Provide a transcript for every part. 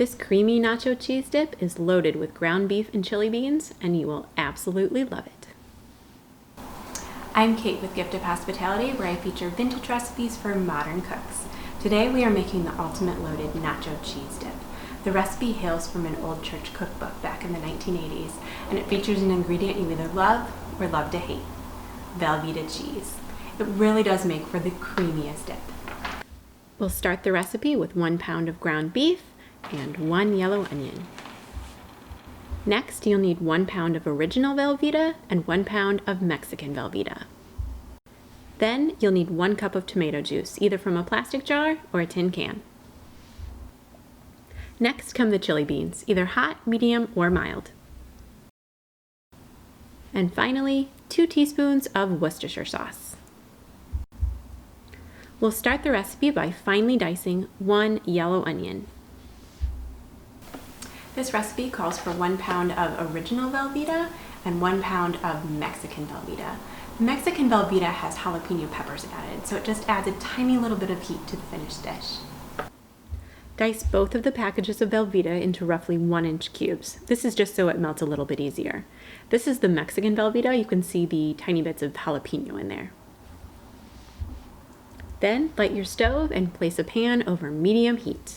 This creamy nacho cheese dip is loaded with ground beef and chili beans, and you will absolutely love it. I'm Kate with Gift of Hospitality, where I feature vintage recipes for modern cooks. Today we are making the ultimate loaded nacho cheese dip. The recipe hails from an old church cookbook back in the 1980s, and it features an ingredient you either love or love to hate: Velveeta cheese. It really does make for the creamiest dip. We'll start the recipe with 1 pound of ground beef and 1 yellow onion. Next, you'll need 1 pound of original Velveeta and 1 pound of Mexican Velveeta. Then you'll need 1 cup of tomato juice, either from a plastic jar or a tin can. Next come the chili beans, either hot, medium, or mild. And finally, 2 teaspoons of Worcestershire sauce. We'll start the recipe by finely dicing 1 yellow onion. This recipe calls for 1 pound of original Velveeta and 1 pound of Mexican Velveeta. The Mexican Velveeta has jalapeno peppers added, so it just adds a tiny little bit of heat to the finished dish. Dice both of the packages of Velveeta into roughly 1-inch cubes. This is just so it melts a little bit easier. This is the Mexican Velveeta. You can see the tiny bits of jalapeno in there. Then light your stove and place a pan over medium heat.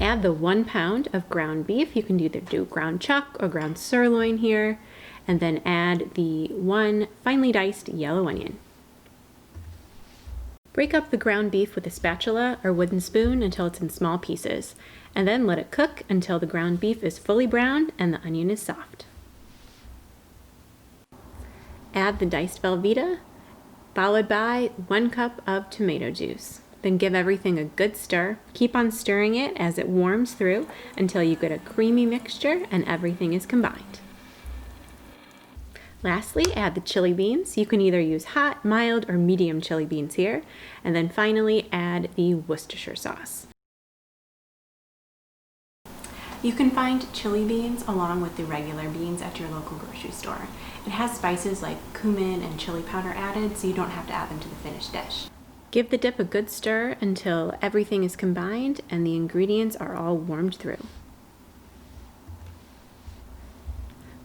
Add the 1 pound of ground beef. You can either do ground chuck or ground sirloin here, and then add the 1 finely diced yellow onion. Break up the ground beef with a spatula or wooden spoon until it's in small pieces, and then let it cook until the ground beef is fully browned and the onion is soft. Add the diced Velveeta, followed by 1 cup of tomato juice. Then give everything a good stir. Keep on stirring it as it warms through until you get a creamy mixture and everything is combined. Lastly, add the chili beans. You can either use hot, mild, or medium chili beans here. And then finally add the Worcestershire sauce. You can find chili beans along with the regular beans at your local grocery store. It has spices like cumin and chili powder added, so you don't have to add them to the finished dish. Give the dip a good stir until everything is combined and the ingredients are all warmed through.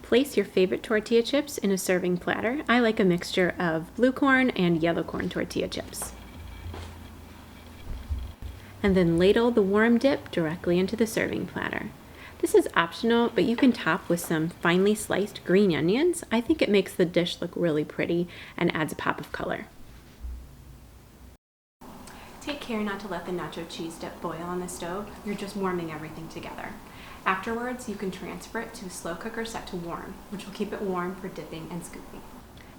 Place your favorite tortilla chips in a serving platter. I like a mixture of blue corn and yellow corn tortilla chips. And then ladle the warm dip directly into the serving platter. This is optional, but you can top with some finely sliced green onions. I think it makes the dish look really pretty and adds a pop of color. Take care not to let the nacho cheese dip boil on the stove. You're just warming everything together. Afterwards, you can transfer it to a slow cooker set to warm, which will keep it warm for dipping and scooping.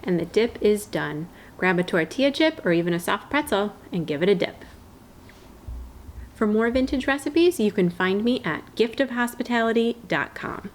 And the dip is done. Grab a tortilla chip or even a soft pretzel and give it a dip. For more vintage recipes, you can find me at giftofhospitality.com.